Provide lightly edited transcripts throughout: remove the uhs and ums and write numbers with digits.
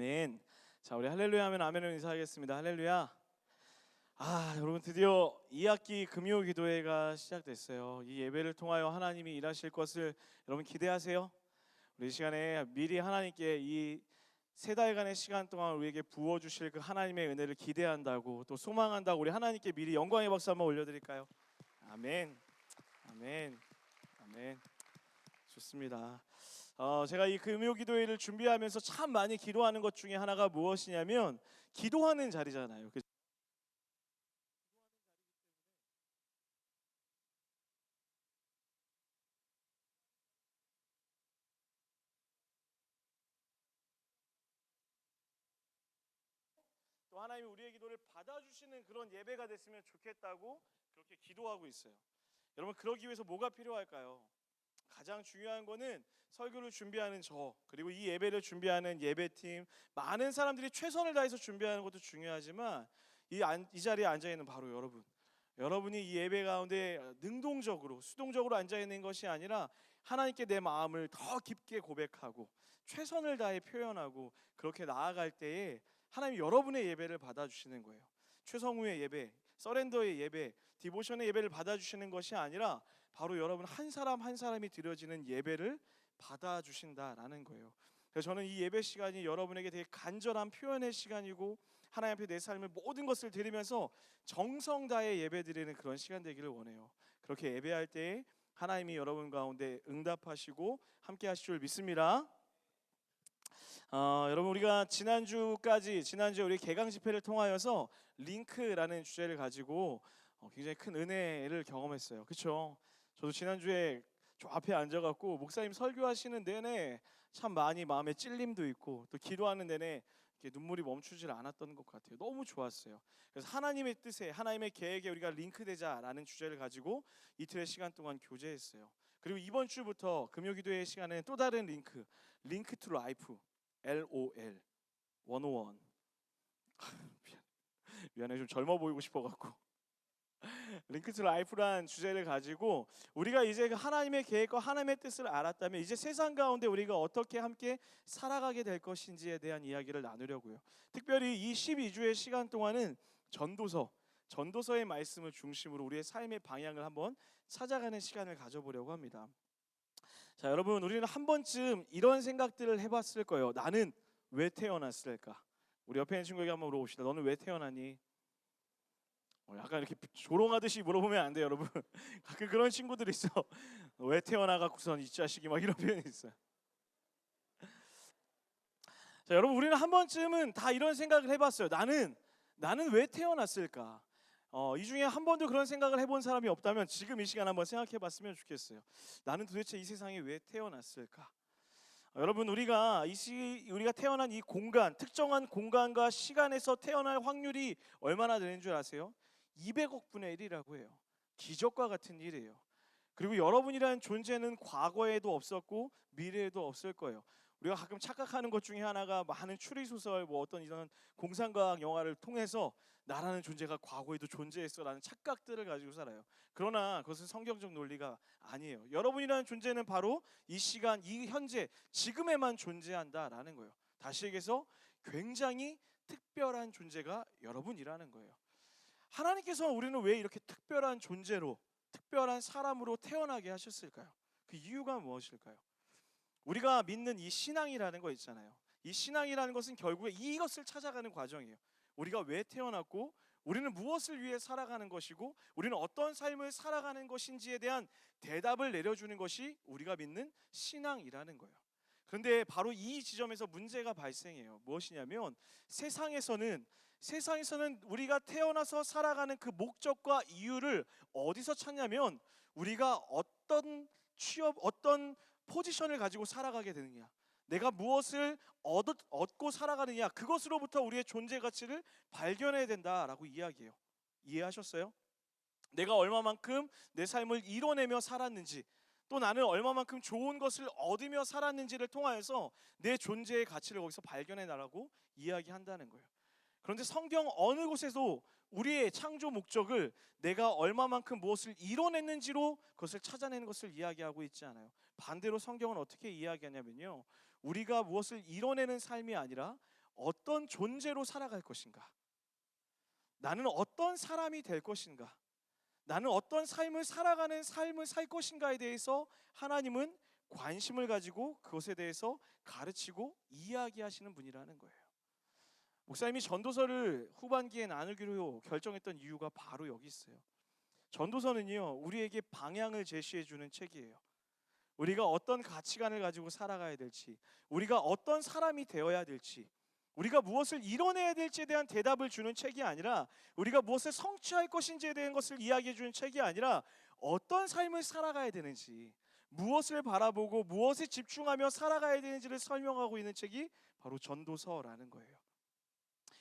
아멘. 자, 우리 할렐루야 하면 아멘으로 인사하겠습니다. 할렐루야. 여러분 드디어 2학기 금요 기도회가 시작됐어요. 이 예배를 통하여 하나님이 일하실 것을 여러분 기대하세요. 우리 이 시간에 미리 하나님께 이 세 달간의 시간 동안 우리에게 부어주실 그 하나님의 은혜를 기대한다고 또 소망한다고 우리 하나님께 미리 영광의 박수 한번 올려드릴까요? 아멘. 아멘. 아멘. 좋습니다. 제가 이 금요기도회를 준비하면서 참 많이 기도하는 것 중에 하나가 무엇이냐면 기도하는 자리잖아요. 또 하나님이 우리의 기도를 받아주시는 그런 예배가 됐으면 좋겠다고 그렇게 기도하고 있어요. 여러분 그러기 위해서 뭐가 필요할까요? 가장 중요한 거는 설교를 준비하는 저 그리고 이 예배를 준비하는 예배팀 많은 사람들이 최선을 다해서 준비하는 것도 중요하지만 이 자리에 앉아있는 바로 여러분이 이 예배 가운데 능동적으로 수동적으로 앉아있는 것이 아니라 하나님께 내 마음을 더 깊게 고백하고 최선을 다해 표현하고 그렇게 나아갈 때에 하나님이 여러분의 예배를 받아주시는 거예요. 최성우의 예배, 서렌더의 예배, 디보션의 예배를 받아주시는 것이 아니라 바로 여러분 한 사람 한 사람이 드려지는 예배를 받아주신다라는 거예요. 그래서 저는 이 예배 시간이 여러분에게 되게 간절한 표현의 시간이고 하나님 앞에 내 삶을 모든 것을 드리면서 정성 다해 예배 드리는 그런 시간 되기를 원해요. 그렇게 예배할 때 하나님이 여러분 가운데 응답하시고 함께 하실 줄 믿습니다. 여러분 우리가 지난주에 우리 개강 집회를 통하여서 링크라는 주제를 가지고 굉장히 큰 은혜를 경험했어요. 그렇죠? 저도 지난주에 저 앞에 앉아갖고 목사님 설교하시는 내내 참 많이 마음에 찔림도 있고 또 기도하는 내내 이렇게 눈물이 멈추질 않았던 것 같아요. 너무 좋았어요. 그래서 하나님의 뜻에 하나님의 계획에 우리가 링크되자라는 주제를 가지고 이틀의 시간 동안 교제했어요. 그리고 이번 주부터 금요기도의 시간에는 또 다른 링크 투 라이프 LOL 101 미안해 좀 젊어 보이고 싶어갖고 링크 투 라이프란 주제를 가지고 우리가 이제 하나님의 계획과 하나님의 뜻을 알았다면 이제 세상 가운데 우리가 어떻게 함께 살아가게 될 것인지에 대한 이야기를 나누려고요. 특별히 이 12주의 시간 동안은 전도서의 말씀을 중심으로 우리의 삶의 방향을 한번 찾아가는 시간을 가져보려고 합니다. 자, 여러분 우리는 한 번쯤 이런 생각들을 해봤을 거예요. 나는 왜 태어났을까? 우리 옆에 있는 친구에게 한번 물어봅시다. 너는 왜 태어났니? 약간 이렇게 조롱하듯이 물어보면 안 돼요, 여러분. 가끔 그런 친구들 있어. 왜 태어나갖고선 이 자식이 막 이런 표현이 있어요. 자, 여러분 우리는 한 번쯤은 다 이런 생각을 해봤어요. 나는 왜 태어났을까? 이 중에 한 번도 그런 생각을 해본 사람이 없다면 지금 이 시간 한번 생각해봤으면 좋겠어요. 나는 도대체 이 세상에 왜 태어났을까? 여러분 우리가 태어난 이 공간, 특정한 공간과 시간에서 태어날 확률이 얼마나 되는 줄 아세요? 200억 분의 1이라고 해요. 기적과 같은 일이에요. 그리고 여러분이라는 존재는 과거에도 없었고 미래에도 없을 거예요. 우리가 가끔 착각하는 것 중에 하나가 많은 추리소설 어떤 이런 공상과학 영화를 통해서 나라는 존재가 과거에도 존재했어라는 착각들을 가지고 살아요. 그러나 그것은 성경적 논리가 아니에요. 여러분이라는 존재는 바로 이 시간, 이 현재, 지금에만 존재한다라는 거예요. 다시 얘기해서 굉장히 특별한 존재가 여러분이라는 거예요. 하나님께서 우리는 왜 이렇게 특별한 존재로 특별한 사람으로 태어나게 하셨을까요? 그 이유가 무엇일까요? 우리가 믿는 이 신앙이라는 거 있잖아요. 이 신앙이라는 것은 결국에 이것을 찾아가는 과정이에요. 우리가 왜 태어났고 우리는 무엇을 위해 살아가는 것이고 우리는 어떤 삶을 살아가는 것인지에 대한 대답을 내려주는 것이 우리가 믿는 신앙이라는 거예요. 그런데 바로 이 지점에서 문제가 발생해요. 무엇이냐면 세상에서는 우리가 태어나서 살아가는 그 목적과 이유를 어디서 찾냐면 우리가 어떤 포지션을 가지고 살아가게 되느냐, 내가 무엇을 얻고 살아가느냐, 그것으로부터 우리의 존재 가치를 발견해야 된다라고 이야기해요. 이해하셨어요? 내가 얼마만큼 내 삶을 이뤄내며 살았는지, 또 나는 얼마만큼 좋은 것을 얻으며 살았는지를 통하여서 내 존재의 가치를 거기서 발견해내라고 이야기한다는 거예요. 그런데 성경 어느 곳에도 우리의 창조 목적을 내가 얼마만큼 무엇을 이뤄냈는지로 그것을 찾아내는 것을 이야기하고 있지 않아요. 반대로 성경은 어떻게 이야기하냐면요, 우리가 무엇을 이뤄내는 삶이 아니라 어떤 존재로 살아갈 것인가? 나는 어떤 사람이 될 것인가? 나는 어떤 삶을 살아가는 삶을 살 것인가에 대해서 하나님은 관심을 가지고 그것에 대해서 가르치고 이야기하시는 분이라는 거예요. 목사님이 전도서를 후반기에 나누기로 결정했던 이유가 바로 여기 있어요. 전도서는요, 우리에게 방향을 제시해 주는 책이에요. 우리가 어떤 가치관을 가지고 살아가야 될지, 우리가 어떤 사람이 되어야 될지, 우리가 무엇을 이뤄내야 될지에 대한 대답을 주는 책이 아니라, 우리가 무엇을 성취할 것인지에 대한 것을 이야기해 주는 책이 아니라, 어떤 삶을 살아가야 되는지, 무엇을 바라보고 무엇에 집중하며 살아가야 되는지를 설명하고 있는 책이 바로 전도서라는 거예요.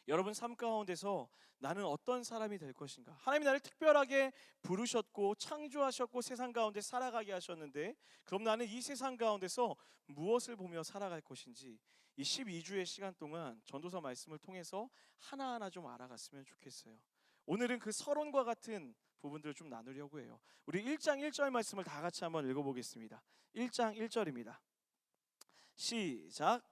여러분 삶 가운데서 나는 어떤 사람이 될 것인가? 하나님이 나를 특별하게 부르셨고 창조하셨고 세상 가운데 살아가게 하셨는데, 그럼 나는 이 세상 가운데서 무엇을 보며 살아갈 것인지 이 12주의 시간 동안 전도서 말씀을 통해서 하나하나 좀 알아갔으면 좋겠어요. 오늘은 그 서론과 같은 부분들을 좀 나누려고 해요. 우리 1장 1절 말씀을 다 같이 한번 읽어보겠습니다. 1장 1절입니다. 시작.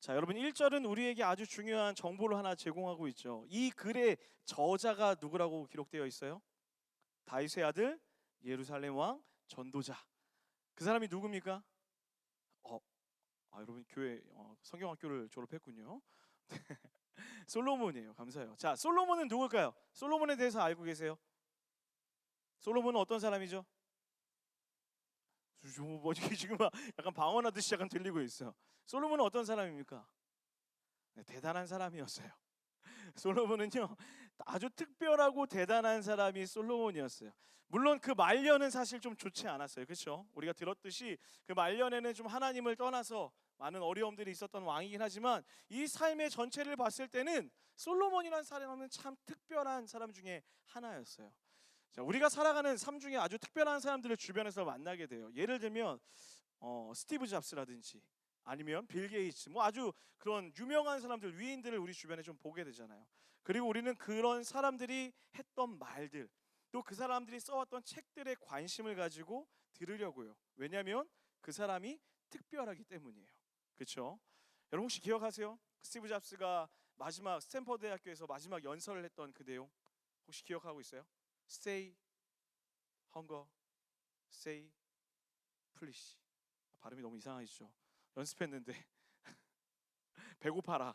자, 여러분 1절은 우리에게 아주 중요한 정보를 하나 제공하고 있죠. 이 글의 저자가 누구라고 기록되어 있어요? 다윗의 아들 예루살렘 왕 전도자. 그 사람이 누굽니까? 여러분 교회 성경학교를 졸업했군요. 솔로몬이에요. 감사해요. 자, 솔로몬은 누굴까요? 솔로몬에 대해서 알고 계세요? 솔로몬은 어떤 사람이죠? 지금 약간 방언하듯이 약간 들리고 있어요. 솔로몬은 어떤 사람입니까? 네, 대단한 사람이었어요. 솔로몬은요, 아주 특별하고 대단한 사람이 솔로몬이었어요. 물론 그 말년은 사실 좀 좋지 않았어요. 그렇죠? 우리가 들었듯이 그 말년에는 좀 하나님을 떠나서 많은 어려움들이 있었던 왕이긴 하지만, 이 삶의 전체를 봤을 때는 솔로몬이라는 사람은 참 특별한 사람 중에 하나였어요. 자, 우리가 살아가는 삶 중에 아주 특별한 사람들을 주변에서 만나게 돼요. 예를 들면 스티브 잡스라든지 아니면 빌 게이츠, 뭐 아주 그런 유명한 사람들, 위인들을 우리 주변에 좀 보게 되잖아요. 그리고 우리는 그런 사람들이 했던 말들, 또 그 사람들이 써왔던 책들에 관심을 가지고 들으려고요. 왜냐하면 그 사람이 특별하기 때문이에요. 그렇죠? 여러분 혹시 기억하세요? 스티브 잡스가 마지막 스탠퍼드 대학교에서 마지막 연설을 했던 그 내용 혹시 기억하고 있어요? Say hunger, say please. 발음이 너무 이상하시죠? 연습했는데 배고파라,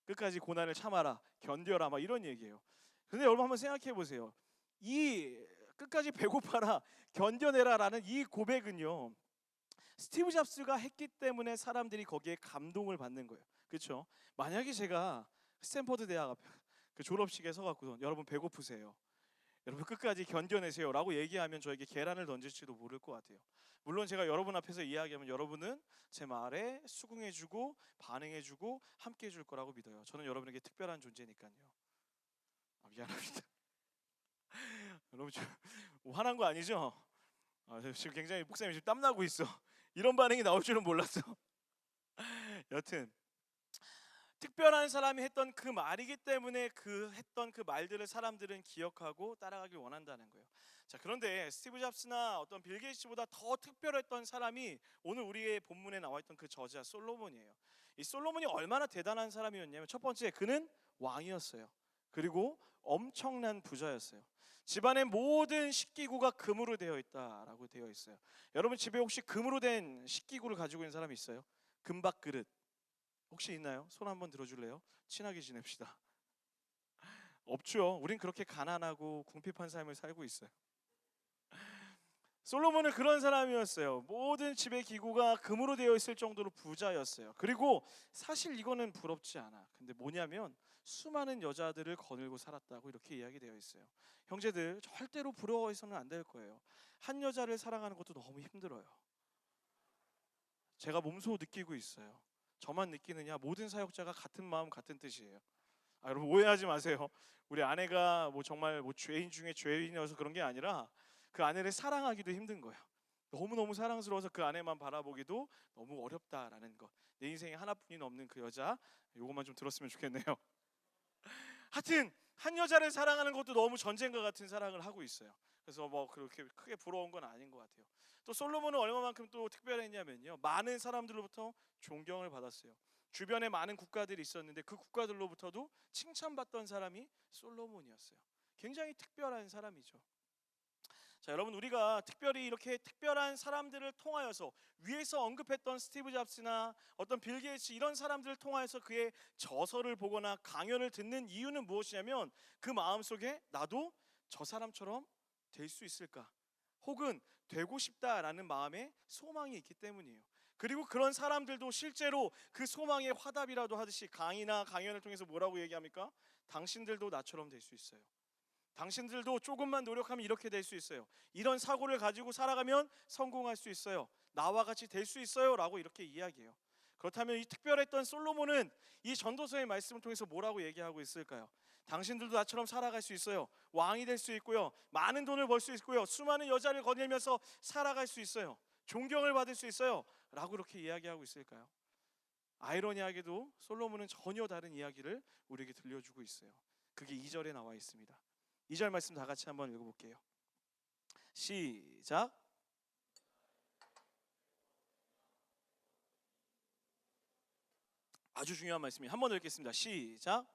끝까지 고난을 참아라, 견뎌라, 막 이런 얘기예요. 근데 여러분 한번 생각해 보세요. 이 끝까지 배고파라, 견뎌내라라는 이 고백은요, 스티브 잡스가 했기 때문에 사람들이 거기에 감동을 받는 거예요. 그렇죠? 만약에 제가 스탠퍼드 대학 앞에 그 졸업식에 서갖고 여러분 배고프세요, 여러분 끝까지 견뎌내세요라고 얘기하면 저에게 계란을 던질지도 모를 것 같아요. 물론 제가 여러분 앞에서 이야기하면 여러분은 제 말에 수긍해주고 반응해주고 함께해줄 거라고 믿어요. 저는 여러분에게 특별한 존재니까요. 미안합니다. 여러분 화난 거 아니죠? 지금 굉장히 목사님 지금 땀나고 있어. 이런 반응이 나올 줄은 몰랐어. 여튼 특별한 사람이 했던 그 말이기 때문에 그 했던 그 말들을 사람들은 기억하고 따라가길 원한다는 거예요. 자, 그런데 스티브 잡스나 어떤 빌 게이츠보다 더 특별했던 사람이 오늘 우리의 본문에 나와 있던 그 저자 솔로몬이에요. 이 솔로몬이 얼마나 대단한 사람이었냐면, 첫 번째 그는 왕이었어요. 그리고 엄청난 부자였어요. 집안의 모든 식기구가 금으로 되어 있다라고 되어 있어요. 여러분 집에 혹시 금으로 된 식기구를 가지고 있는 사람이 있어요? 금박 그릇 혹시 있나요? 손 한번 들어줄래요? 친하게 지냅시다. 없죠. 우린 그렇게 가난하고 궁핍한 삶을 살고 있어요. 솔로몬은 그런 사람이었어요. 모든 집의 기구가 금으로 되어 있을 정도로 부자였어요. 그리고 사실 이거는 부럽지 않아. 근데 뭐냐면 수많은 여자들을 거느리고 살았다고 이렇게 이야기되어 있어요. 형제들 절대로 부러워해서는 안 될 거예요. 한 여자를 사랑하는 것도 너무 힘들어요. 제가 몸소 느끼고 있어요. 저만 느끼느냐? 모든 사역자가 같은 마음 같은 뜻이에요. 여러분 오해하지 마세요. 우리 아내가 뭐 정말 뭐 죄인 중에 죄인이어서 그런 게 아니라 그 아내를 사랑하기도 힘든 거예요. 너무너무 사랑스러워서 그 아내만 바라보기도 너무 어렵다라는 것. 내 인생에 하나뿐인 없는 그 여자, 요것만 좀 들었으면 좋겠네요. 하여튼 한 여자를 사랑하는 것도 너무 전쟁과 같은 사랑을 하고 있어요. 그래서 뭐 그렇게 크게 부러운 건 아닌 것 같아요. 또 솔로몬은 얼마만큼 또 특별했냐면요, 많은 사람들로부터 존경을 받았어요. 주변에 많은 국가들이 있었는데 그 국가들로부터도 칭찬받던 사람이 솔로몬이었어요. 굉장히 특별한 사람이죠. 자, 여러분, 우리가 특별히 이렇게 특별한 사람들을 통하여서, 위에서 언급했던 스티브 잡스나 어떤 빌 게이츠 이런 사람들을 통하여서 그의 저서를 보거나 강연을 듣는 이유는 무엇이냐면, 그 마음속에 나도 저 사람처럼 될 수 있을까, 혹은 되고 싶다라는 마음의 소망이 있기 때문이에요. 그리고 그런 사람들도 실제로 그 소망의 화답이라도 하듯이 강의나 강연을 통해서 뭐라고 얘기합니까? 당신들도 나처럼 될 수 있어요. 당신들도 조금만 노력하면 이렇게 될 수 있어요. 이런 사고를 가지고 살아가면 성공할 수 있어요. 나와 같이 될 수 있어요. 라고 이렇게 이야기해요. 그렇다면 이 특별했던 솔로몬은 이 전도서의 말씀을 통해서 뭐라고 얘기하고 있을까요? 당신들도 나처럼 살아갈 수 있어요. 왕이 될 수 있고요, 많은 돈을 벌 수 있고요, 수많은 여자를 거닐면서 살아갈 수 있어요. 존경을 받을 수 있어요. 라고 그렇게 이야기하고 있을까요? 아이러니하게도 솔로몬은 전혀 다른 이야기를 우리에게 들려주고 있어요. 그게 2절에 나와 있습니다. 2절 말씀 다 같이 한번 읽어볼게요. 시작. 아주 중요한 말씀이에요. 한번 더 읽겠습니다. 시작.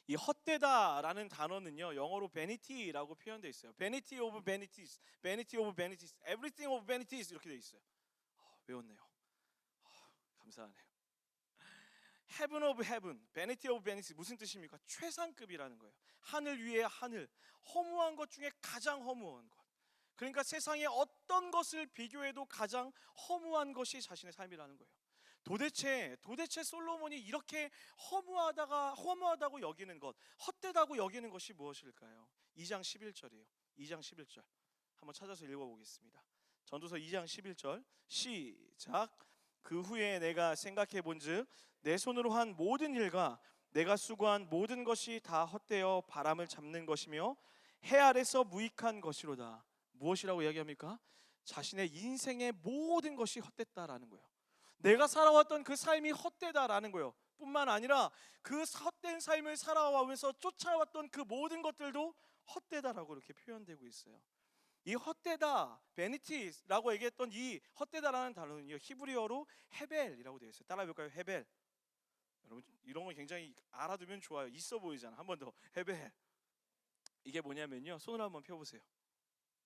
이 헛되다라는 단어는요, 영어로 vanity라고 표현되어 있어요. vanity of vanities, vanity of vanities, everything of vanities 이렇게 되어 있어요. 외웠네요. 감사하네요. heaven of heaven, vanity of vanities 무슨 뜻입니까? 최상급이라는 거예요. 하늘 위에 하늘, 허무한 것 중에 가장 허무한 것. 그러니까 세상의 어떤 것을 비교해도 가장 허무한 것이 자신의 삶이라는 거예요. 도대체 솔로몬이 이렇게 허무하다고 여기는 것, 헛되다고 여기는 것이 무엇일까요? 2장 11절이에요. 2장 11절 한번 찾아서 읽어보겠습니다. 전도서 2장 11절 시작. 그 후에 내가 생각해 본즉 내 손으로 한 모든 일과 내가 수고한 모든 것이 다 헛되어 바람을 잡는 것이며 해 아래서 무익한 것이로다. 무엇이라고 이야기합니까? 자신의 인생의 모든 것이 헛됐다라는 거예요. 내가 살아왔던 그 삶이 헛되다라는 거예요. 뿐만 아니라 그 헛된 삶을 살아가면서 쫓아왔던 그 모든 것들도 헛되다라고 이렇게 표현되고 있어요. 이 헛되다, 베니티라고 얘기했던 이 헛되다라는 단어는요, 히브리어로 헤벨이라고 되어 있어요. 따라해볼까요? 헤벨. 여러분, 이런 거 굉장히 알아두면 좋아요. 있어 보이잖아. 한 번 더. 헤벨. 이게 뭐냐면요, 손을 한번 펴보세요.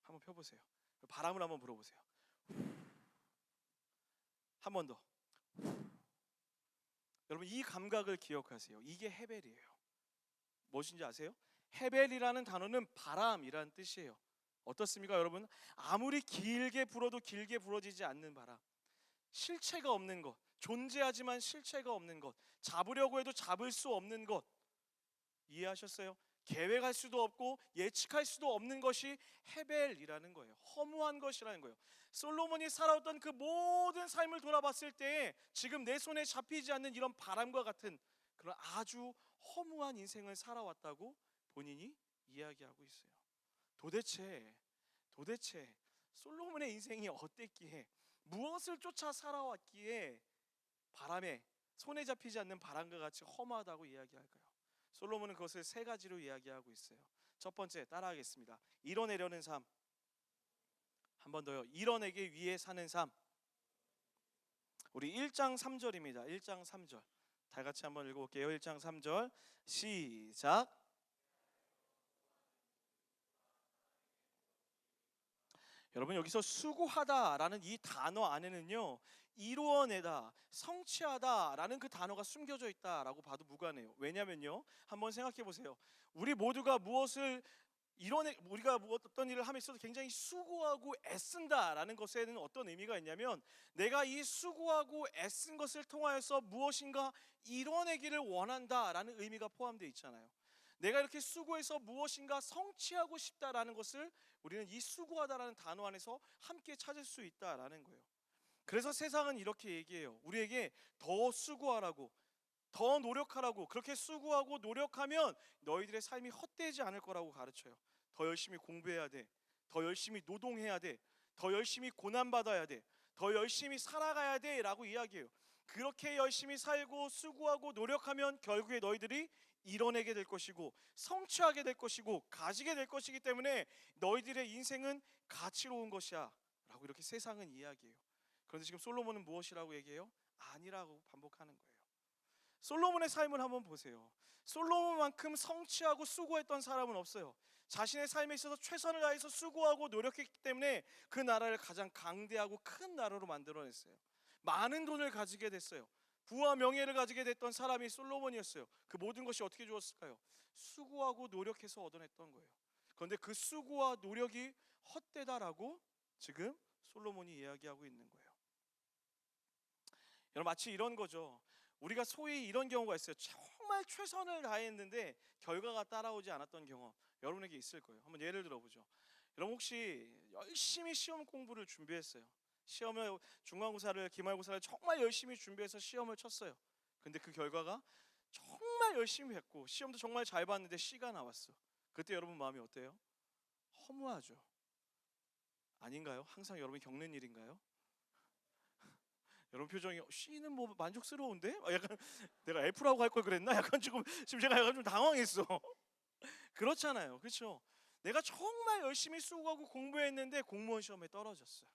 한번 펴보세요. 바람을 한번 불어보세요. 한 번 더. 여러분, 이 감각을 기억하세요. 이게 헤벨이에요. 무엇인지 아세요? 헤벨이라는 단어는 바람이라는 뜻이에요. 어떻습니까, 여러분? 아무리 길게 불어도 길게 불어지지 않는 바람, 실체가 없는 것, 존재하지만 실체가 없는 것, 잡으려고 해도 잡을 수 없는 것, 이해하셨어요? 계획할 수도 없고 예측할 수도 없는 것이 헤벨이라는 거예요. 허무한 것이라는 거예요. 솔로몬이 살아왔던 그 모든 삶을 돌아봤을 때 지금 내 손에 잡히지 않는 이런 바람과 같은 그런 아주 허무한 인생을 살아왔다고 본인이 이야기하고 있어요. 도대체 솔로몬의 인생이 어땠기에, 무엇을 쫓아 살아왔기에 바람에, 손에 잡히지 않는 바람과 같이 허무하다고 이야기할까요? 솔로몬은 그것을 세 가지로 이야기하고 있어요. 첫 번째, 따라하겠습니다. 이뤄내려는 삶. 한 번 더요. 이뤄내기 위해 사는 삶. 우리 1장 3절입니다. 1장 3절 다 같이 한번 읽어볼게요. 1장 3절 시작. 여러분, 여기서 수고하다라는 이 단어 안에는요, 이루어내다, 성취하다라는 그 단어가 숨겨져 있다라고 봐도 무관해요. 왜냐면요, 한번 생각해 보세요. 우리 모두가 우리가 어떤 일을 함에 있어서 굉장히 수고하고 애쓴다라는 것에는 어떤 의미가 있냐면, 내가 이 수고하고 애쓴 것을 통하여서 무엇인가 이뤄내기를 원한다라는 의미가 포함되어 있잖아요. 내가 이렇게 수고해서 무엇인가 성취하고 싶다라는 것을 우리는 이 수고하다라는 단어 안에서 함께 찾을 수 있다라는 거예요. 그래서 세상은 이렇게 얘기해요. 우리에게 더 수고하라고, 더 노력하라고. 그렇게 수고하고 노력하면 너희들의 삶이 헛되지 않을 거라고 가르쳐요. 더 열심히 공부해야 돼, 더 열심히 노동해야 돼, 더 열심히 고난받아야 돼, 더 열심히 살아가야 돼 라고 이야기해요. 그렇게 열심히 살고 수고하고 노력하면 결국에 너희들이 이뤄내게 될 것이고 성취하게 될 것이고 가지게 될 것이기 때문에 너희들의 인생은 가치로운 것이야 라고 이렇게 세상은 이야기해요. 그런데 지금 솔로몬은 무엇이라고 얘기해요? 아니라고 반복하는 거예요. 솔로몬의 삶을 한번 보세요. 솔로몬만큼 성취하고 수고했던 사람은 없어요. 자신의 삶에 있어서 최선을 다해서 수고하고 노력했기 때문에 그 나라를 가장 강대하고 큰 나라로 만들어냈어요. 많은 돈을 가지게 됐어요. 부와 명예를 가지게 됐던 사람이 솔로몬이었어요. 그 모든 것이 어떻게 주었을까요? 수고하고 노력해서 얻어냈던 거예요. 그런데 그 수고와 노력이 헛되다라고 지금 솔로몬이 이야기하고 있는 거예요. 여러분, 마치 이런 거죠. 우리가 소위 이런 경우가 있어요. 정말 최선을 다했는데 결과가 따라오지 않았던 경험 여러분에게 있을 거예요. 한번 예를 들어보죠. 여러분 혹시 열심히 시험 공부를 준비했어요. 시험을 중간고사를 기말고사를 정말 열심히 준비해서 시험을 쳤어요. 근데 그 결과가 정말 열심히 했고 시험도 정말 잘 봤는데 C가 나왔어. 그때 여러분 마음이 어때요? 허무하죠. 아닌가요? 항상 여러분이 겪는 일인가요? 여러분 표정이 C는 뭐 만족스러운데? 약간 내가 F라고 할 걸 그랬나? 약간 지금 제가 약간 좀 당황했어. 그렇잖아요, 그렇죠? 내가 정말 열심히 수고하고 공부했는데 공무원 시험에 떨어졌어요.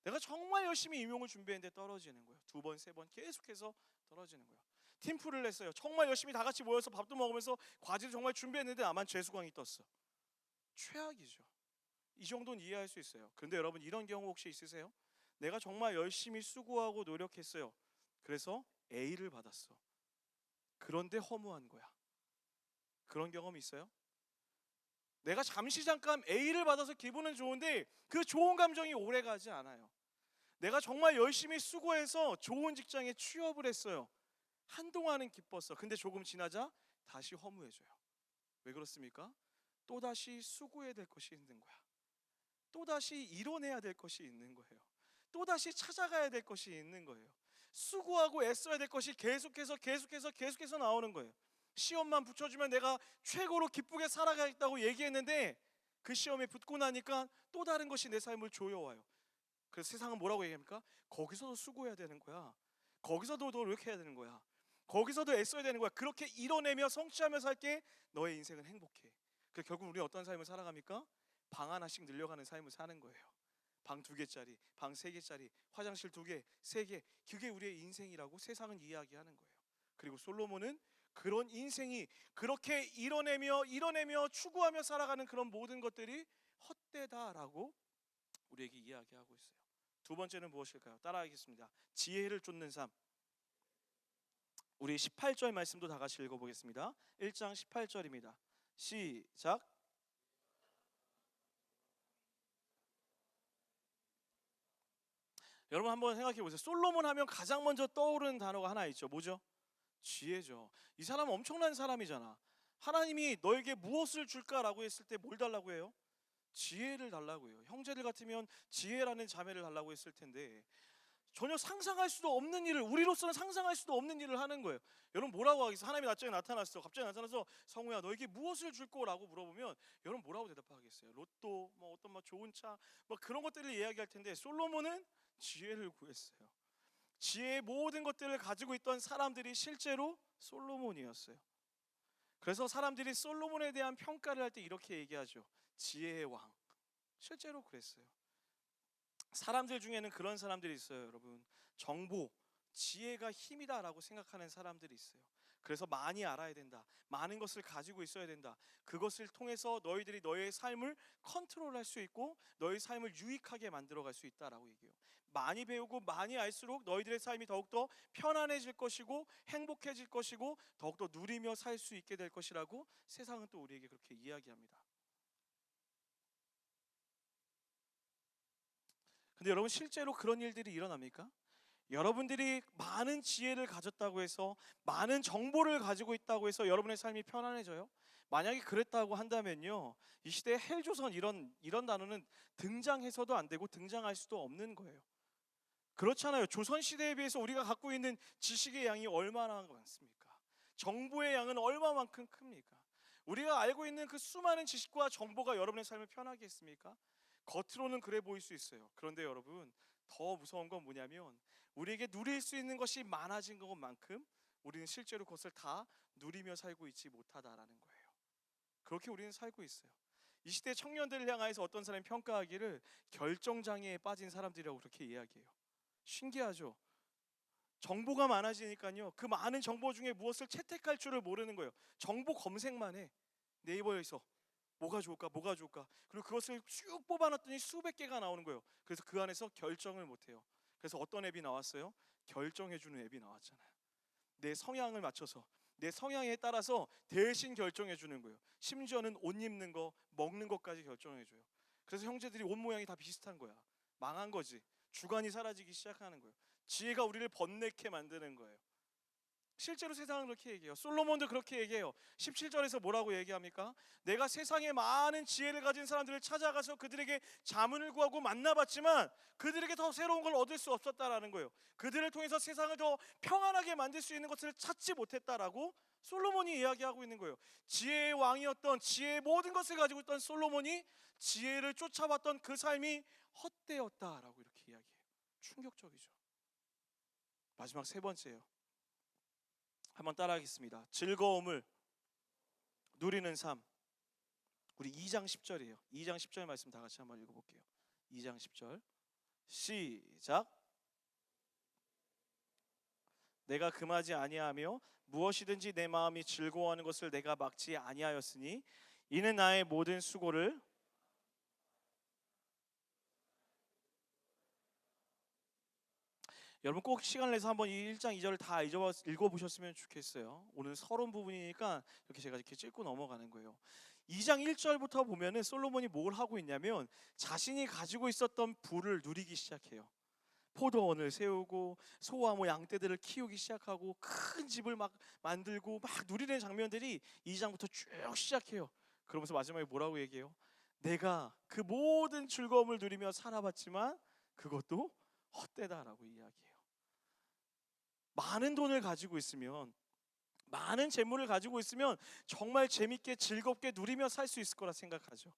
내가 정말 열심히 임용을 준비했는데 떨어지는 거예요. 2번, 3번 계속해서 떨어지는 거예요. 팀플을 냈어요. 정말 열심히 다 같이 모여서 밥도 먹으면서 과제도 정말 준비했는데 나만 재수강이 떴어. 최악이죠. 이 정도는 이해할 수 있어요. 그런데 여러분 이런 경우 혹시 있으세요? 내가 정말 열심히 수고하고 노력했어요. 그래서 A를 받았어. 그런데 허무한 거야. 그런 경험이 있어요? 내가 잠시 잠깐 A를 받아서 기분은 좋은데 그 좋은 감정이 오래가지 않아요. 내가 정말 열심히 수고해서 좋은 직장에 취업을 했어요. 한동안은 기뻤어. 근데 조금 지나자 다시 허무해져요. 왜 그렇습니까? 또다시 수고해야 될 것이 있는 거야. 또다시 이뤄내야 될 것이 있는 거예요. 또다시 찾아가야 될 것이 있는 거예요. 수고하고 애써야 될 것이 계속해서 나오는 거예요. 시험만 붙여주면 내가 최고로 기쁘게 살아가겠다고 얘기했는데 그 시험에 붙고 나니까 또 다른 것이 내 삶을 조여와요. 그래서 세상은 뭐라고 얘기합니까? 거기서도 수고해야 되는 거야. 거기서도 노력해야 되는 거야. 거기서도 애써야 되는 거야. 그렇게 이뤄내며 성취하며 살게 너의 인생은 행복해. 그래서 결국 우리는 어떤 삶을 살아갑니까? 방 하나씩 늘려가는 삶을 사는 거예요. 방 2개짜리, 방 3개짜리, 화장실 2개, 3개. 그게 우리의 인생이라고 세상은 이야기하는 거예요. 그리고 솔로몬은 그런 인생이 그렇게 이뤄내며 추구하며 살아가는 그런 모든 것들이 헛되다라고 우리에게 이야기하고 있어요. 두 번째는 무엇일까요? 따라하겠습니다. 지혜를 쫓는 삶. 우리 18절 말씀도 다 같이 읽어보겠습니다. 1장 18절입니다. 시작. 여러분 한번 생각해 보세요. 솔로몬 하면 가장 먼저 떠오르는 단어가 하나 있죠. 뭐죠? 지혜죠. 이 사람은 엄청난 사람이잖아. 하나님이 너에게 무엇을 줄까라고 했을 때 뭘 달라고 해요? 지혜를 달라고 해요. 형제들 같으면 지혜라는 자매를 달라고 했을 텐데 전혀 상상할 수도 없는 일을, 우리로서는 상상할 수도 없는 일을 하는 거예요. 여러분 뭐라고 하겠어요? 하나님이 갑자기 나타났어. 갑자기 나타나서 성우야 너에게 무엇을 줄 거라고 물어보면 여러분 뭐라고 대답하겠어요? 로또, 뭐 어떤 뭐 좋은 차, 뭐 그런 것들을 이야기할 텐데 솔로몬은 지혜를 구했어요. 지혜의 모든 것들을 가지고 있던 사람들이 실제로 솔로몬이었어요. 그래서 사람들이 솔로몬에 대한 평가를 할 때 이렇게 얘기하죠. 지혜의 왕. 실제로 그랬어요. 사람들 중에는 그런 사람들이 있어요, 여러분. 정보, 지혜가 힘이다라고 생각하는 사람들이 있어요. 그래서 많이 알아야 된다. 많은 것을 가지고 있어야 된다. 그것을 통해서 너희들이 너의 삶을 컨트롤할 수 있고 너의 삶을 유익하게 만들어갈 수 있다라고 얘기해요. 많이 배우고 많이 알수록 너희들의 삶이 더욱더 편안해질 것이고 행복해질 것이고 더욱더 누리며 살 수 있게 될 것이라고 세상은 또 우리에게 그렇게 이야기합니다. 근데 여러분 실제로 그런 일들이 일어납니까? 여러분들이 많은 지혜를 가졌다고 해서 많은 정보를 가지고 있다고 해서 여러분의 삶이 편안해져요? 만약에 그랬다고 한다면요, 이 시대에 헬조선 이런 단어는 등장해서도 안 되고 등장할 수도 없는 거예요. 그렇잖아요. 조선 시대에 비해서 우리가 갖고 있는 지식의 양이 얼마나 많습니까? 정보의 양은 얼마만큼 큽니까? 우리가 알고 있는 그 수많은 지식과 정보가 여러분의 삶을 편하게 했습니까? 겉으로는 그래 보일 수 있어요. 그런데 여러분 더 무서운 건 뭐냐면 우리에게 누릴 수 있는 것이 많아진 것만큼 우리는 실제로 그것을 다 누리며 살고 있지 못하다라는 거예요. 그렇게 우리는 살고 있어요. 이 시대 청년들을 향해서 어떤 사람이 평가하기를 결정장애에 빠진 사람들이라고 그렇게 이야기해요. 신기하죠? 정보가 많아지니까요, 그 많은 정보 중에 무엇을 채택할 줄을 모르는 거예요. 정보 검색만 해. 네이버에서 뭐가 좋을까 뭐가 좋을까, 그리고 그것을 쭉 뽑아놨더니 수백 개가 나오는 거예요. 그래서 그 안에서 결정을 못해요. 그래서 어떤 앱이 나왔어요? 결정해주는 앱이 나왔잖아요. 내 성향을 맞춰서, 내 성향에 따라서 대신 결정해주는 거예요. 심지어는 옷 입는 거, 먹는 것까지 결정해줘요. 그래서 형제들이 옷 모양이 다 비슷한 거야. 망한 거지. 주관이 사라지기 시작하는 거예요. 지혜가 우리를 번뇌케 만드는 거예요. 실제로 세상은 그렇게 얘기해요. 솔로몬도 그렇게 얘기해요. 17절에서 뭐라고 얘기합니까? 내가 세상에 많은 지혜를 가진 사람들을 찾아가서 그들에게 자문을 구하고 만나봤지만 그들에게 더 새로운 걸 얻을 수 없었다라는 거예요. 그들을 통해서 세상을 더 평안하게 만들 수 있는 것을 찾지 못했다라고 솔로몬이 이야기하고 있는 거예요. 지혜의 왕이었던, 지혜의 모든 것을 가지고 있던 솔로몬이 지혜를 쫓아봤던 그 삶이 헛되었다라고 이렇게 이야기해요. 충격적이죠. 마지막 세 번째예요. 한번 따라하겠습니다. 즐거움을 누리는 삶. 우리 2장 10절이에요. 2장 10절 말씀 다 같이 한번 읽어볼게요. 2장 10절 시작. 내가 금하지 아니하며 무엇이든지 내 마음이 즐거워하는 것을 내가 막지 아니하였으니 이는 나의 모든 수고를 여러분 꼭 시간을 내서 한번 이 1장 2절을 다 읽어보셨으면 좋겠어요. 오늘 서론 부분이니까 이렇게 제가 이렇게 찔고 넘어가는 거예요. 2장 1절부터 보면은 솔로몬이 뭘 하고 있냐면 자신이 가지고 있었던 부를 누리기 시작해요. 포도원을 세우고 소와 양떼들을 키우기 시작하고 큰 집을 막 만들고 막 누리는 장면들이 2장부터 쭉 시작해요. 그러면서 마지막에 뭐라고 얘기해요? 내가 그 모든 즐거움을 누리며 살아봤지만 그것도 헛되다라고 이야기해요. 많은 돈을 가지고 있으면, 많은 재물을 가지고 있으면 정말 재밌게 즐겁게 누리며 살 수 있을 거라 생각하죠.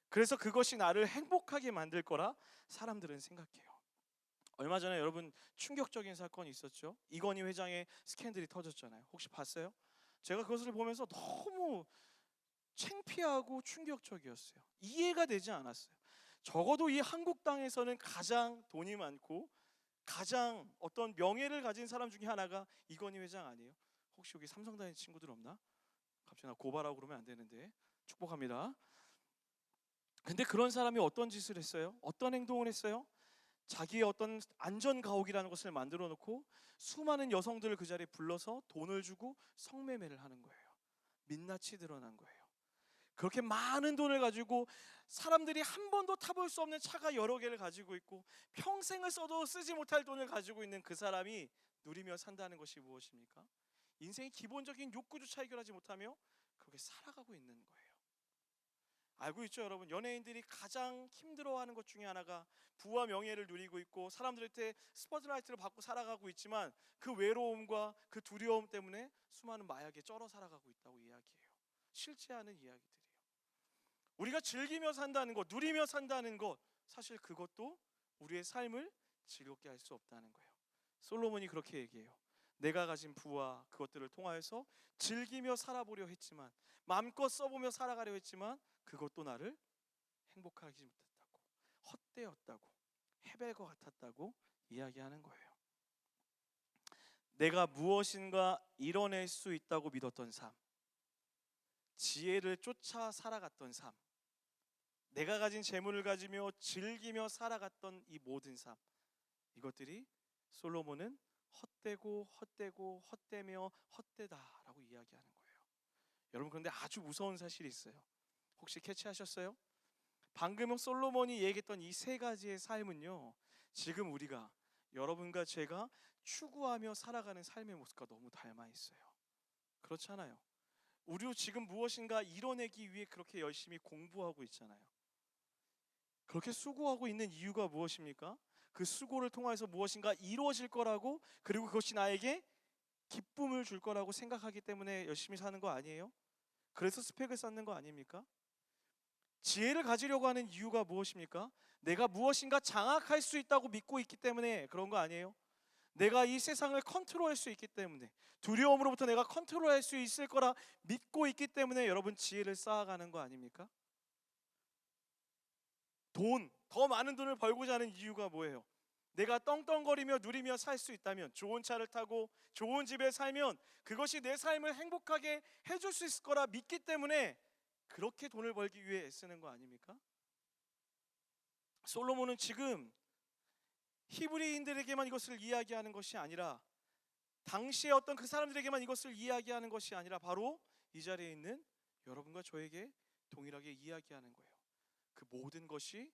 그래서 그것이 나를 행복하게 만들 거라 사람들은 생각해요. 얼마 전에 여러분 충격적인 사건이 있었죠. 이건희 회장의 스캔들이 터졌잖아요. 혹시 봤어요? 제가 그것을 보면서 너무 창피하고 충격적이었어요. 이해가 되지 않았어요. 적어도 이 한국 땅에서는 가장 돈이 많고 가장 어떤 명예를 가진 사람 중에 하나가 이건희 회장 아니에요? 혹시 여기 삼성 다니는 친구들 없나? 갑자기 나 고발하고 그러면 안 되는데. 축복합니다. 근데 그런 사람이 어떤 짓을 했어요? 어떤 행동을 했어요? 자기의 어떤 안전가옥이라는 것을 만들어 놓고 수많은 여성들을 그 자리에 불러서 돈을 주고 성매매를 하는 거예요. 민낯이 드러난 거예요. 그렇게 많은 돈을 가지고 사람들이 한 번도 타볼 수 없는 차가 여러 개를 가지고 있고 평생을 써도 쓰지 못할 돈을 가지고 있는 그 사람이 누리며 산다는 것이 무엇입니까? 인생의 기본적인 욕구조차 해결하지 못하며 그렇게 살아가고 있는 거예요. 알고 있죠, 여러분? 연예인들이 가장 힘들어하는 것 중에 하나가 부와 명예를 누리고 있고 사람들한테 스포트라이트를 받고 살아가고 있지만 그 외로움과 그 두려움 때문에 수많은 마약에 쩔어 살아가고 있다고 이야기해요. 싫지 않은 이야기들이에요. 우리가 즐기며 산다는 것, 누리며 산다는 것, 사실 그것도 우리의 삶을 즐겁게 할 수 없다는 거예요. 솔로몬이 그렇게 얘기해요. 내가 가진 부와 그것들을 통하여서 즐기며 살아보려 했지만, 마음껏 써보며 살아가려 했지만 그것도 나를 행복하지 못했다고, 헛되었다고, 해벨과 같았다고 이야기하는 거예요. 내가 무엇인가 이뤄낼 수 있다고 믿었던 삶, 지혜를 쫓아 살아갔던 삶, 내가 가진 재물을 가지며 즐기며 살아갔던 이 모든 삶, 이것들이 솔로몬은 헛되고 헛되고 헛되며 헛되다라고 이야기하는 거예요. 여러분, 그런데 아주 무서운 사실이 있어요. 혹시 캐치하셨어요? 방금 솔로몬이 얘기했던 이 세 가지의 삶은요, 지금 우리가, 여러분과 제가 추구하며 살아가는 삶의 모습과 너무 닮아 있어요. 그렇잖아요. 우리도 지금 무엇인가 이뤄내기 위해 그렇게 열심히 공부하고 있잖아요. 그렇게 수고하고 있는 이유가 무엇입니까? 그 수고를 통해서 무엇인가 이루어질 거라고, 그리고 그것이 나에게 기쁨을 줄 거라고 생각하기 때문에 열심히 사는 거 아니에요? 그래서 스펙을 쌓는 거 아닙니까? 지혜를 가지려고 하는 이유가 무엇입니까? 내가 무엇인가 장악할 수 있다고 믿고 있기 때문에 그런 거 아니에요? 내가 이 세상을 컨트롤할 수 있기 때문에, 두려움으로부터 내가 컨트롤할 수 있을 거라 믿고 있기 때문에 여러분 지혜를 쌓아가는 거 아닙니까? 더 많은 돈을 벌고자 하는 이유가 뭐예요? 내가 떵떵거리며 누리며 살 수 있다면, 좋은 차를 타고 좋은 집에 살면 그것이 내 삶을 행복하게 해줄 수 있을 거라 믿기 때문에 그렇게 돈을 벌기 위해 애쓰는 거 아닙니까? 솔로몬은 지금 히브리인들에게만 이것을 이야기하는 것이 아니라, 당시에 어떤 그 사람들에게만 이것을 이야기하는 것이 아니라 바로 이 자리에 있는 여러분과 저에게 동일하게 이야기하는 거예요. 그 모든 것이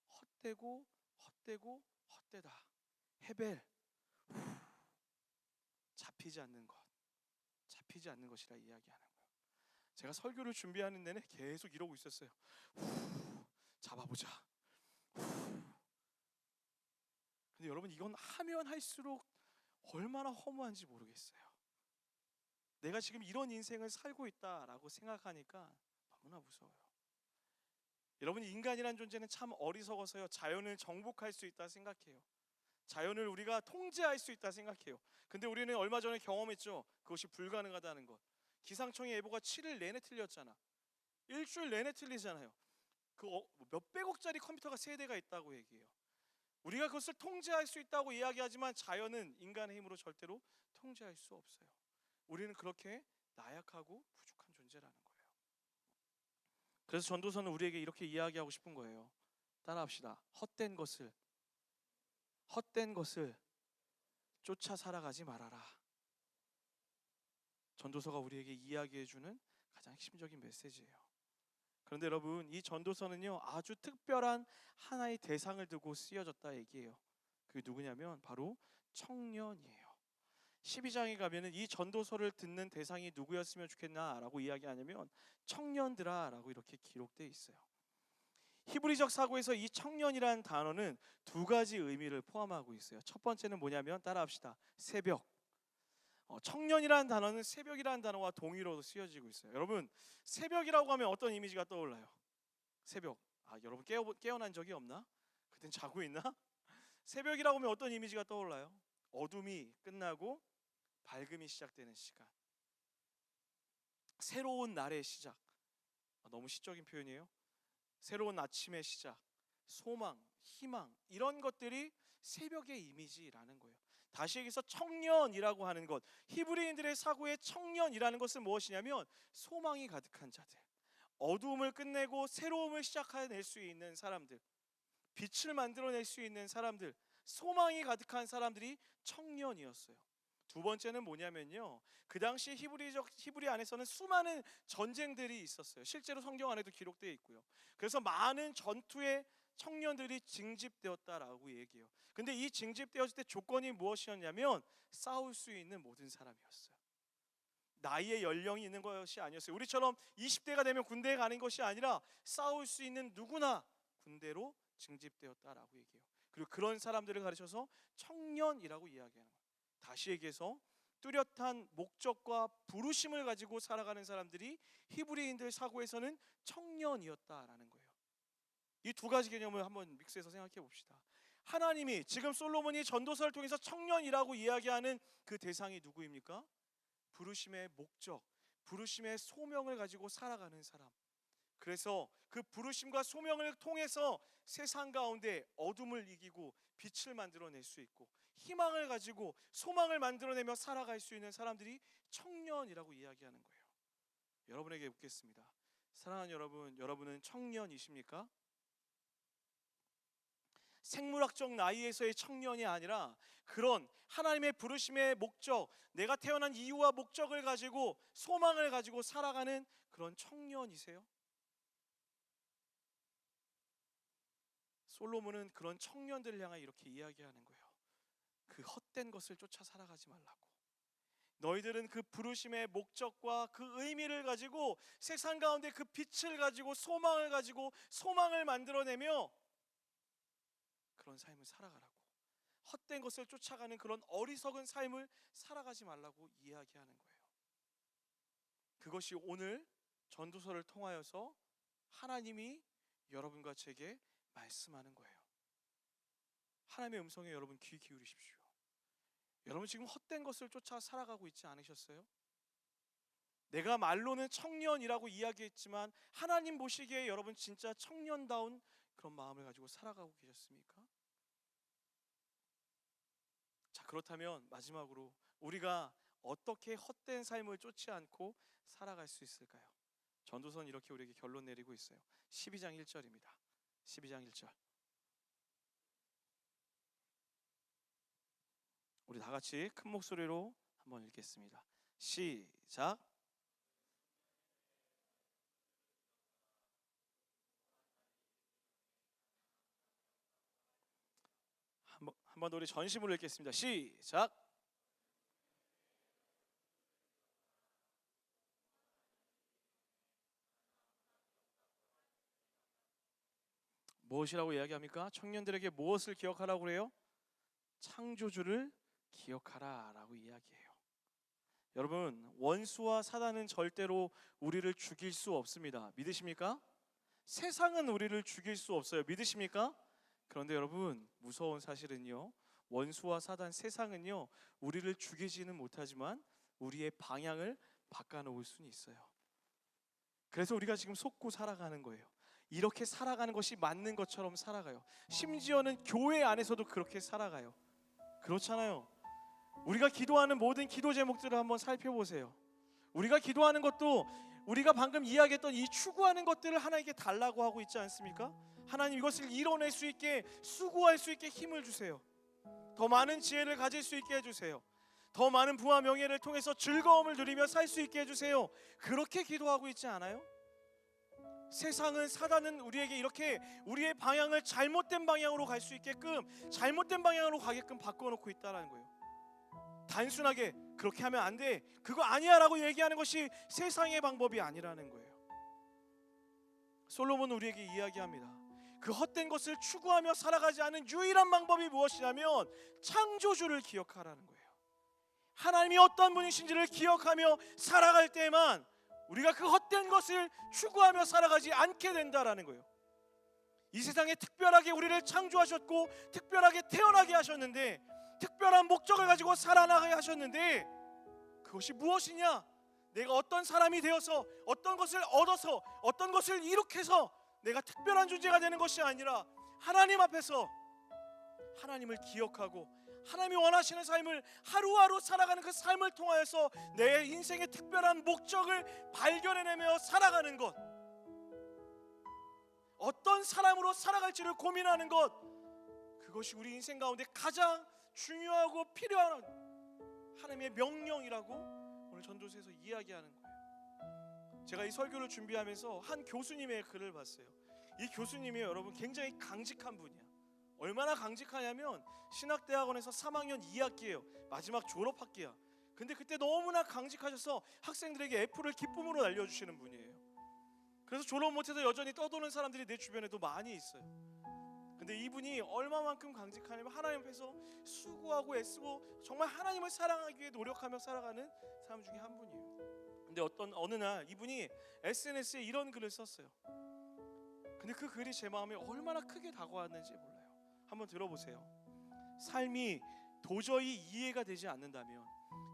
헛되고 헛되고 헛되다. 헤벨, 잡히지 않는 것이라 이야기하는 거예요. 제가 설교를 준비하는 내내 계속 이러고 있었어요. 잡아보자. 근데 여러분, 이건 하면 할수록 얼마나 허무한지 모르겠어요. 내가 지금 이런 인생을 살고 있다라고 생각하니까 너무나 무서워요. 여러분, 인간이란 존재는 참 어리석어서요, 자연을 정복할 수 있다 생각해요. 자연을 우리가 통제할 수 있다 생각해요. 근데 우리는 얼마 전에 경험했죠. 그것이 불가능하다는 것. 기상청의 예보가 7일 내내 틀렸잖아. 일주일 내내 틀리잖아요. 그 몇백억짜리 컴퓨터가 세대가 있다고 얘기해요. 우리가 그것을 통제할 수 있다고 이야기하지만 자연은 인간의 힘으로 절대로 통제할 수 없어요. 우리는 그렇게 나약하고 부족한 존재라는 거예요. 그래서 전도서는 우리에게 이렇게 이야기하고 싶은 거예요. 따라합시다. 헛된 것을 쫓아 살아가지 말아라. 전도서가 우리에게 이야기해주는 가장 핵심적인 메시지예요. 그런데 여러분, 이 전도서는요, 아주 특별한 하나의 대상을 두고 쓰여졌다 얘기해요. 그게 누구냐면 바로 청년이에요. 12장에 가면은 이 전도서를 듣는 대상이 누구였으면 좋겠나라고 이야기하냐면 청년들아 라고 이렇게 기록되어 있어요. 히브리적 사고에서 이 청년이라는 단어는 두 가지 의미를 포함하고 있어요. 첫 번째는 뭐냐면, 따라합시다. 새벽. 청년이라는 단어는 새벽이라는 단어와 동의어로 쓰여지고 있어요. 여러분, 새벽이라고 하면 어떤 이미지가 떠올라요? 새벽. 여러분 깨어난 적이 없나? 그땐 자고 있나? 새벽이라고 하면 어떤 이미지가 떠올라요? 어둠이 끝나고 밝음이 시작되는 시간. 새로운 날의 시작. 너무 시적인 표현이에요. 새로운 아침의 시작, 소망, 희망, 이런 것들이 새벽의 이미지라는 거예요. 다시 얘기해서 청년이라고 하는 것, 히브리인들의 사고의 청년이라는 것은 무엇이냐면 소망이 가득한 자들, 어두움을 끝내고 새로움을 시작해낼 수 있는 사람들, 빛을 만들어낼 수 있는 사람들, 소망이 가득한 사람들이 청년이었어요. 두 번째는 뭐냐면요, 그 당시 히브리 안에서는 수많은 전쟁들이 있었어요. 실제로 성경 안에도 기록되어 있고요. 그래서 많은 전투에 청년들이 징집되었다라고 얘기해요. 근데 이 징집되었을 때 조건이 무엇이었냐면 싸울 수 있는 모든 사람이었어요. 나이의 연령이 있는 것이 아니었어요. 우리처럼 20대가 되면 군대에 가는 것이 아니라 싸울 수 있는 누구나 군대로 징집되었다라고 얘기해요. 그리고 그런 사람들을 가르쳐서 청년이라고 이야기하는 거예요. 다시 얘기해서 뚜렷한 목적과 부르심을 가지고 살아가는 사람들이 히브리인들 사고에서는 청년이었다라는 거예요. 이 두 가지 개념을 한번 믹스해서 생각해 봅시다. 하나님이 지금 솔로몬이 전도서를 통해서 청년이라고 이야기하는 그 대상이 누구입니까? 부르심의 목적, 부르심의 소명을 가지고 살아가는 사람. 그래서 그 부르심과 소명을 통해서 세상 가운데 어둠을 이기고 빛을 만들어낼 수 있고 희망을 가지고 소망을 만들어내며 살아갈 수 있는 사람들이 청년이라고 이야기하는 거예요. 여러분에게 묻겠습니다. 사랑하는 여러분, 여러분은 청년이십니까? 생물학적 나이에서의 청년이 아니라 그런 하나님의 부르심의 목적, 내가 태어난 이유와 목적을 가지고 소망을 가지고 살아가는 그런 청년이세요? 솔로몬은 그런 청년들을 향해 이렇게 이야기하는 거예요. 그 헛된 것을 쫓아 살아가지 말라고. 너희들은 그 부르심의 목적과 그 의미를 가지고 세상 가운데 그 빛을 가지고 소망을 가지고 소망을 만들어내며 그런 삶을 살아가라고. 헛된 것을 쫓아가는 그런 어리석은 삶을 살아가지 말라고 이야기하는 거예요. 그것이 오늘 전도서를 통하여서 하나님이 여러분과 제게 말씀하는 거예요. 하나님의 음성에 여러분 귀 기울이십시오. 여러분 지금 헛된 것을 쫓아 살아가고 있지 않으셨어요? 내가 말로는 청년이라고 이야기했지만 하나님 보시기에 여러분 진짜 청년다운 그런 마음을 가지고 살아가고 계셨습니까? 자, 그렇다면 마지막으로 우리가 어떻게 헛된 삶을 쫓지 않고 살아갈 수 있을까요? 전도서는 이렇게 우리에게 결론 내리고 있어요. 12장 1절입니다. 12장 1절. 우리 다 같이 큰 목소리로 한번 읽겠습니다. 시작. 한 번 더 우리 전심으로 읽겠습니다. 시작. 무엇이라고 이야기합니까? 청년들에게 무엇을 기억하라고 그래요? 창조주를 기억하라 라고 이야기해요. 여러분, 원수와 사단은 절대로 우리를 죽일 수 없습니다. 믿으십니까? 세상은 우리를 죽일 수 없어요. 믿으십니까? 그런데 여러분, 무서운 사실은요, 원수와 사단, 세상은요 우리를 죽이지는 못하지만 우리의 방향을 바꿔놓을 수는 있어요. 그래서 우리가 지금 속고 살아가는 거예요. 이렇게 살아가는 것이 맞는 것처럼 살아가요. 심지어는 교회 안에서도 그렇게 살아가요. 그렇잖아요. 우리가 기도하는 모든 기도 제목들을 한번 살펴보세요. 우리가 기도하는 것도 우리가 방금 이야기했던 이 추구하는 것들을 하나님께 달라고 하고 있지 않습니까? 하나님, 이것을 이뤄낼 수 있게, 수고할 수 있게 힘을 주세요. 더 많은 지혜를 가질 수 있게 해주세요. 더 많은 부와 명예를 통해서 즐거움을 누리며 살 수 있게 해주세요. 그렇게 기도하고 있지 않아요? 세상은, 사단은 우리에게 이렇게 우리의 방향을 잘못된 방향으로 갈 수 있게끔, 잘못된 방향으로 가게끔 바꿔놓고 있다는 거예요. 단순하게 그렇게 하면 안 돼, 그거 아니야 라고 얘기하는 것이 세상의 방법이 아니라는 거예요. 솔로몬은 우리에게 이야기합니다. 그 헛된 것을 추구하며 살아가지 않은 유일한 방법이 무엇이냐면 창조주를 기억하라는 거예요. 하나님이 어떤 분이신지를 기억하며 살아갈 때만 우리가 그 헛된 것을 추구하며 살아가지 않게 된다라는 거예요. 이 세상에 특별하게 우리를 창조하셨고 특별하게 태어나게 하셨는데, 특별한 목적을 가지고 살아나가게 하셨는데, 그것이 무엇이냐? 내가 어떤 사람이 되어서 어떤 것을 얻어서 어떤 것을 이룩해서 내가 특별한 존재가 되는 것이 아니라 하나님 앞에서 하나님을 기억하고 하나님이 원하시는 삶을 하루하루 살아가는 그 삶을 통하여서 내 인생의 특별한 목적을 발견해내며 살아가는 것, 어떤 사람으로 살아갈지를 고민하는 것, 그것이 우리 인생 가운데 가장 중요하고 필요한 하나님의 명령이라고 오늘 전도서에서 이야기하는 거예요. 제가 이 설교를 준비하면서 한 교수님의 글을 봤어요. 이 교수님이 여러분 굉장히 강직한 분이야. 얼마나 강직하냐면 신학대학원에서 3학년 2학기예요. 마지막 졸업학기야. 근데 그때 너무나 강직하셔서 학생들에게 F를 기쁨으로 날려주시는 분이에요. 그래서 졸업 못해서 여전히 떠도는 사람들이 내 주변에도 많이 있어요. 근데 이분이 얼마만큼 강직하냐면 하나님 앞에서 수고하고 애쓰고 정말 하나님을 사랑하기 위해 노력하며 살아가는 사람 중에 한 분이에요. 근데 어느 날 이분이 SNS에 이런 글을 썼어요. 근데 그 글이 제 마음에 얼마나 크게 다가왔는지 몰라요. 한번 들어보세요. 삶이 도저히 이해가 되지 않는다면,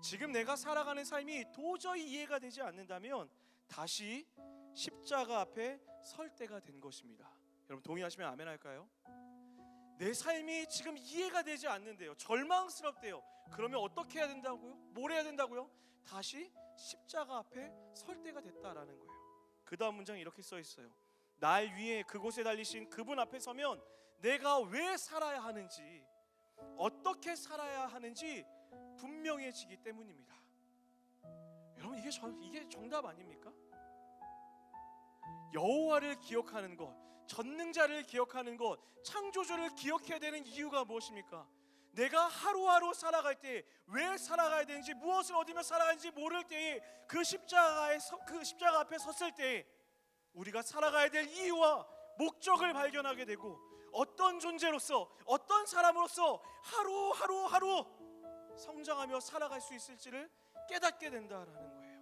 지금 내가 살아가는 삶이 도저히 이해가 되지 않는다면 다시 십자가 앞에 설 때가 된 것입니다. 여러분 동의하시면 아멘 할까요? 내 삶이 지금 이해가 되지 않는데요, 절망스럽대요. 그러면 어떻게 해야 된다고요? 뭘 해야 된다고요? 다시 십자가 앞에 설 때가 됐다라는 거예요. 그 다음 문장에 이렇게 써 있어요. 날 위해 그곳에 달리신 그분 앞에 서면 내가 왜 살아야 하는지, 어떻게 살아야 하는지 분명해지기 때문입니다. 여러분 이게 정답 아닙니까? 여호와를 기억하는 것, 전능자를 기억하는 것, 창조주를 기억해야 되는 이유가 무엇입니까? 내가 하루하루 살아갈 때 왜 살아가야 되는지, 무엇을 얻으며 살아가는지 모를 때에 그 십자가 앞에 섰을 때 우리가 살아가야 될 이유와 목적을 발견하게 되고, 어떤 존재로서 어떤 사람으로서 하루 성장하며 살아갈 수 있을지를 깨닫게 된다라는 거예요.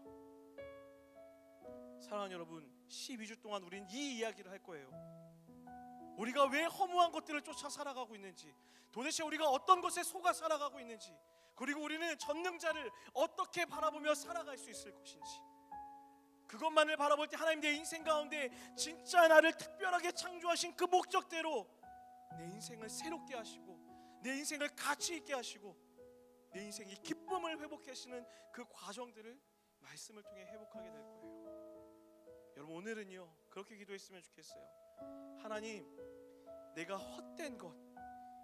사랑하는 여러분, 12주 동안 우린 이 이야기를 할 거예요. 우리가 왜 허무한 것들을 쫓아 살아가고 있는지, 도대체 우리가 어떤 것에 속아 살아가고 있는지, 그리고 우리는 전능자를 어떻게 바라보며 살아갈 수 있을 것인지, 그것만을 바라볼 때 하나님 내 인생 가운데 진짜 나를 특별하게 창조하신 그 목적대로 내 인생을 새롭게 하시고 내 인생을 가치 있게 하시고 내 인생의 기쁨을 회복하시는 그 과정들을 말씀을 통해 회복하게 될 거예요. 여러분, 오늘은요 그렇게 기도했으면 좋겠어요. 하나님, 내가 헛된 것,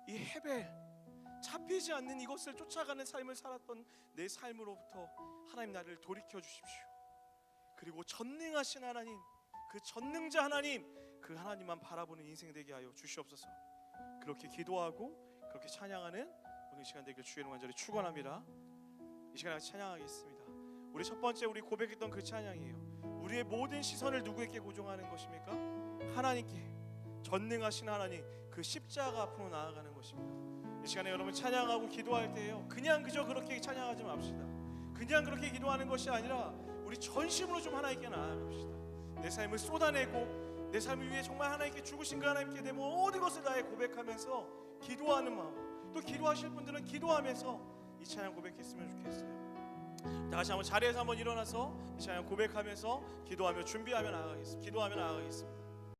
이 헤벨, 잡히지 않는 이것을 쫓아가는 삶을 살았던 내 삶으로부터 하나님 나를 돌이켜 주십시오. 그리고 전능하신 하나님, 그 전능자 하나님, 그 하나님만 바라보는 인생 되게 하여 주시옵소서. 그렇게 기도하고 그렇게 찬양하는 오늘 시간 되길 주의 이름 간절히 축원합니다. 이 시간에 같이 찬양하겠습니다. 우리 첫 번째 우리 고백했던 그 찬양이에요. 우리의 모든 시선을 누구에게 고정하는 것입니까? 하나님께, 전능하신 하나님, 그 십자가 앞으로 나아가는 것입니다. 이 시간에 여러분 찬양하고 기도할 때요, 그냥 그저 그렇게 찬양하지 맙시다. 그냥 그렇게 기도하는 것이 아니라 우리 전심으로 좀 하나님께 나아갑시다. 내 삶을 쏟아내고 내 삶을 위해 정말 하나님께 죽으신 그 하나님께 내 모든 것을 다해 고백하면서 기도하는 마음, 또 기도하실 분들은 기도하면서 이 찬양 고백했으면 좋겠어요. 다시 한번 자리에서 한번 일어나서 이 찬양 고백하면서 기도하며 준비하며 나아가겠습니다. 기도하며 나아가겠습니다.